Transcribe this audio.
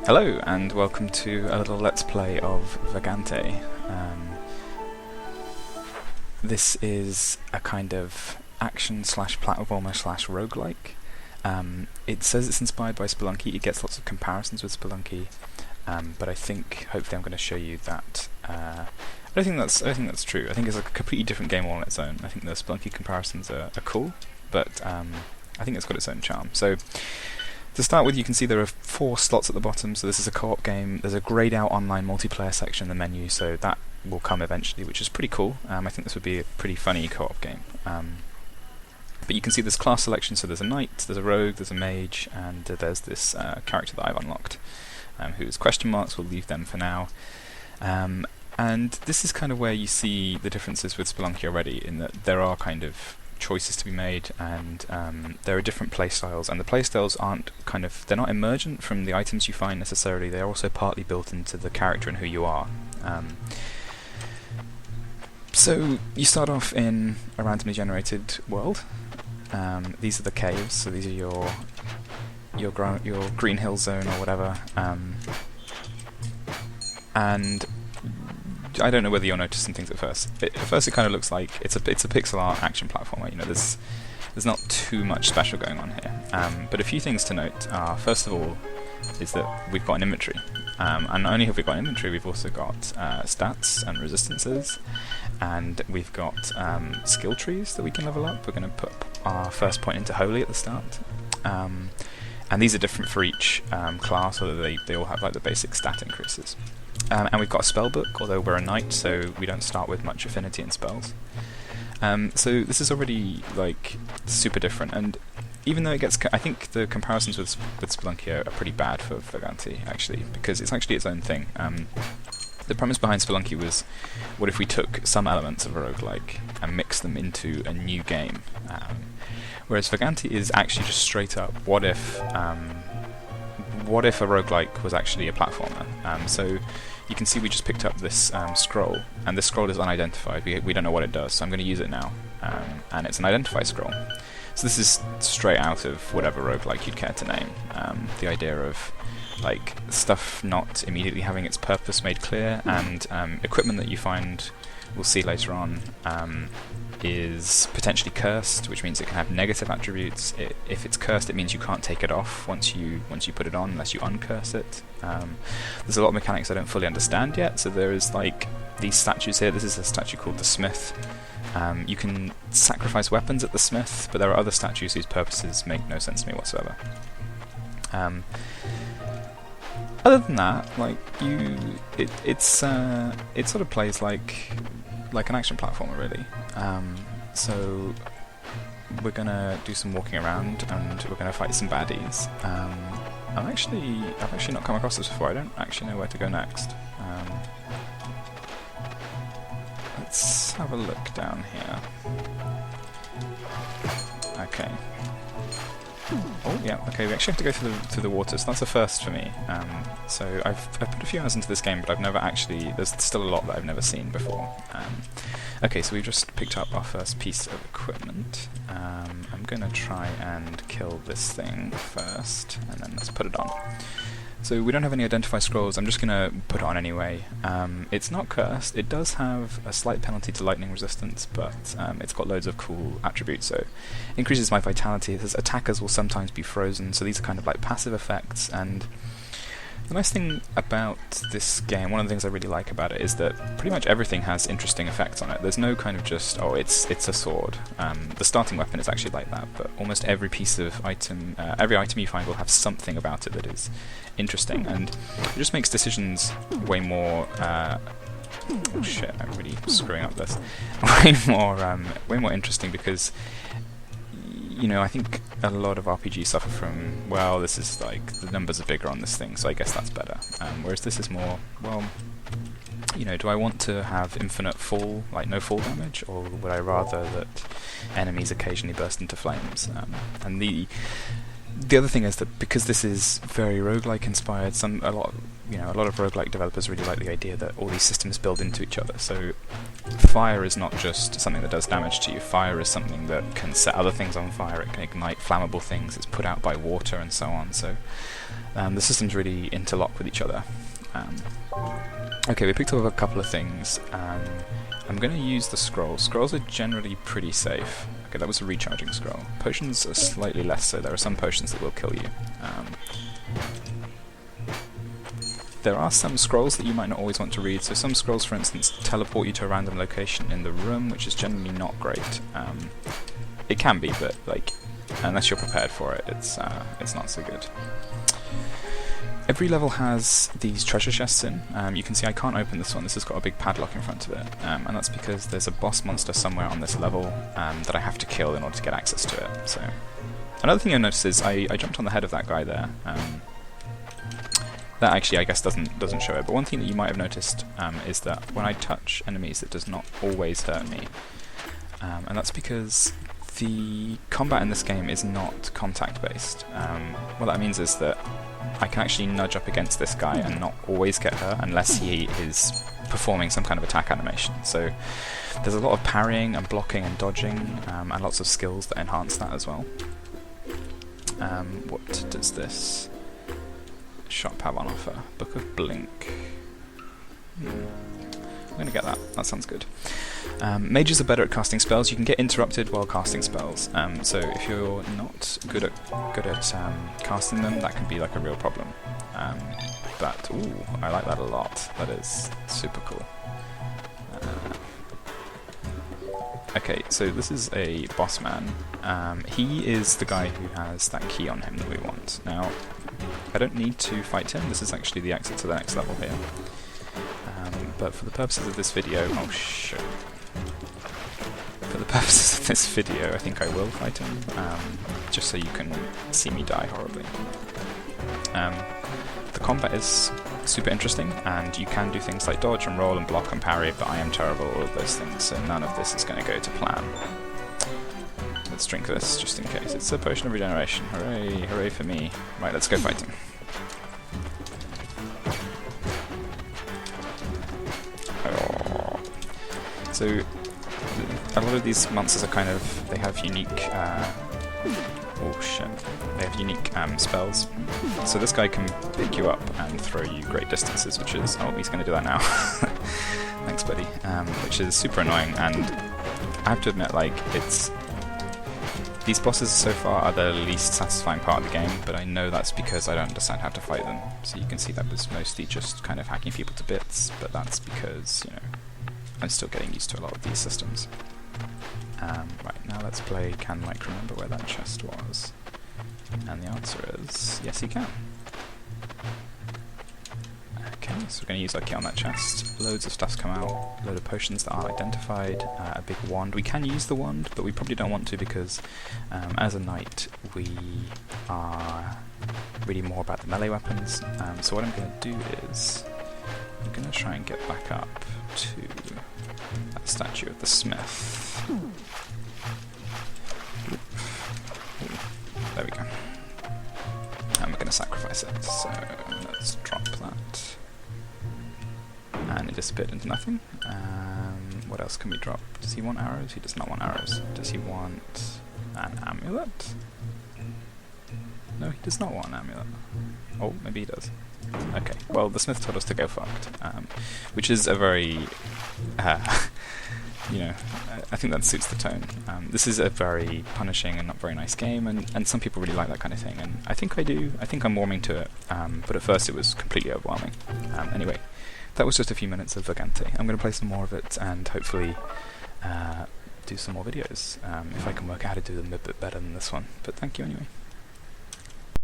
Hello and welcome to a little let's play of Vagante. This is a kind of action slash platformer slash roguelike. It says it's inspired by Spelunky. It gets lots of comparisons with Spelunky, but I think hopefully I'm going to show you that I think that's true. I think it's a completely different game all on its own. I think the Spelunky comparisons are cool, but I think it's got its own charm. So to start with, you can see there are 4 slots at the bottom, so this is a co-op game. There's a greyed out online multiplayer section in the menu, so that will come eventually, which is pretty cool. I think this would be a pretty funny co-op game. But you can see there's class selection, so there's a knight, there's a rogue, there's a mage, and there's this character that I've unlocked, whose question marks, we'll leave them for now. And this is kind of where you see the differences with Spelunky already, in that there are kind of choices to be made, and there are different playstyles, and the playstyles aren't they're not emergent from the items you find necessarily. They're also partly built into the character and who you are. So you start off in a randomly generated world. These are the caves, so these are your green hill zone or whatever, and I don't know whether you'll notice some things at first. At first, it kind of looks like it's a pixel art action platformer. You know, there's not too much special going on here. But a few things to note are, first of all, is that we've got an inventory, and not only have we got inventory, we've also got stats and resistances, and we've got skill trees that we can level up. We're going to put our first point into holy at the start. And these are different for each class, although they all have like the basic stat increases. And we've got a spell book, although we're a knight, so we don't start with much affinity in spells. So this is already like super different, and even though it gets, I think the comparisons with Spelunky are pretty bad for Vagante, actually, because it's actually its own thing. The premise behind Spelunky was, what if we took some elements of a roguelike and mixed them into a new game? Whereas Vagante is actually just straight up, what if a roguelike was actually a platformer? So you can see we just picked up this scroll, and this scroll is unidentified. We don't know what it does, so I'm going to use it now. And it's an identify scroll. So this is straight out of whatever roguelike you'd care to name. The idea of like stuff not immediately having its purpose made clear, and equipment that you find, we'll see later on, is potentially cursed, which means it can have negative attributes. If it's cursed, it means you can't take it off once you put it on, unless you uncurse it. There's a lot of mechanics I don't fully understand yet. So there is like these statues here. This is a statue called the Smith. You can sacrifice weapons at the Smith, but there are other statues whose purposes make no sense to me whatsoever. Other than that, like it sort of plays like an action platformer, really. So we're gonna do some walking around, and we're gonna fight some baddies. I've actually not come across this before. I don't actually know where to go next. Let's have a look down here. Okay. Oh yeah, okay, we actually have to go through the water, so that's a first for me. So I've put a few hours into this game, but I've never actually, there's still a lot that I've never seen before. Okay, so we've just picked up our first piece of equipment. I'm going to try and kill this thing first, and then let's put it on. So we don't have any identify scrolls. I'm just going to put it on anyway. It's not cursed. It does have a slight penalty to lightning resistance, but it's got loads of cool attributes. So it increases my vitality. It says attackers will sometimes be frozen, so these are kind of like passive effects. And the nice thing about this game, one of the things I really like about it, is that pretty much everything has interesting effects on it. There's no kind of just, oh, it's a sword. The starting weapon is actually like that, but almost every piece of item, every item you find will have something about it that is interesting, and it just makes decisions way more. Oh shit! I'm really screwing up this. Way more interesting, because you know, I think a lot of RPGs suffer from, well, this is like, the numbers are bigger on this thing, so I guess that's better. Whereas this is more, well, you know, do I want to have infinite fall, like no fall damage, or would I rather that enemies occasionally burst into flames? And the other thing is that because this is very roguelike inspired, you know, a lot of roguelike developers really like the idea that all these systems build into each other. So fire is not just something that does damage to you, fire is something that can set other things on fire, it can ignite flammable things, it's put out by water and so on. So the systems really interlock with each other. Okay, we picked up a couple of things. I'm going to use the scrolls. Scrolls are generally pretty safe. Okay, that was a recharging scroll. Potions are slightly less so. There are some potions that will kill you. There are some scrolls that you might not always want to read. So some scrolls, for instance, teleport you to a random location in the room, which is generally not great. It can be, but like, unless you're prepared for it, it's not so good. Every level has these treasure chests in. You can see I can't open this one, this has got a big padlock in front of it, and that's because there's a boss monster somewhere on this level that I have to kill in order to get access to it. So another thing you'll notice is I jumped on the head of that guy there. That actually I guess doesn't show it, but one thing that you might have noticed is that when I touch enemies it does not always hurt me, and that's because the combat in this game is not contact based. What that means is that I can actually nudge up against this guy and not always get hurt unless he is performing some kind of attack animation. So there's a lot of parrying and blocking and dodging, and lots of skills that enhance that as well. What does this shop have on offer? Book of Blink. I'm going to get that. That sounds good. Mages are better at casting spells. You can get interrupted while casting spells. So if you're not good at casting them, that can be like a real problem. But ooh, I like that a lot. That is super cool. Okay, so this is a boss man. He is the guy who has that key on him that we want. Now, I don't need to fight him. This is actually the exit to the next level here. But for the purposes of this video, oh shit. For the purposes of this video, I think I will fight him, just so you can see me die horribly. The combat is super interesting, and you can do things like dodge and roll and block and parry, but I am terrible at all of those things, so none of this is going to go to plan. Let's drink this, just in case. It's a potion of regeneration. Hooray, hooray for me. Right, let's go fight him. So, a lot of these monsters are kind of, they have unique, oh shit, they have unique spells. So this guy can pick you up and throw you great distances, which is, oh, he's going to do that now. Thanks, buddy. Which is super annoying, and I have to admit, like, these bosses so far are the least satisfying part of the game, but I know that's because I don't understand how to fight them. So you can see that was mostly just kind of hacking people to bits, but that's because, you know, I'm still getting used to a lot of these systems. Right, now let's play Can Mike remember where that chest was? And the answer is yes, he can. Okay, so we're going to use our key on that chest. Loads of stuff's come out, load of potions that aren't identified, a big wand. We can use the wand, but we probably don't want to because as a knight we are really more about the melee weapons. So what I'm going to do is I'm going to try and get back up to that statue of the smith. There we go. And we're going to sacrifice it, so let's drop that. And it disappeared into nothing. What else can we drop? Does he want arrows? He does not want arrows. Does he want an amulet? No, he does not want an amulet. Oh, maybe he does. Okay, well, the smith told us to go fucked, which is a very, you know, I think that suits the tone. This is a very punishing and not very nice game, and some people really like that kind of thing, and I think I do. I think I'm warming to it, but at first it was completely overwhelming. Anyway, that was just a few minutes of Vagante. I'm going to play some more of it, and hopefully do some more videos, if I can work out how to do them a bit better than this one. But thank you anyway.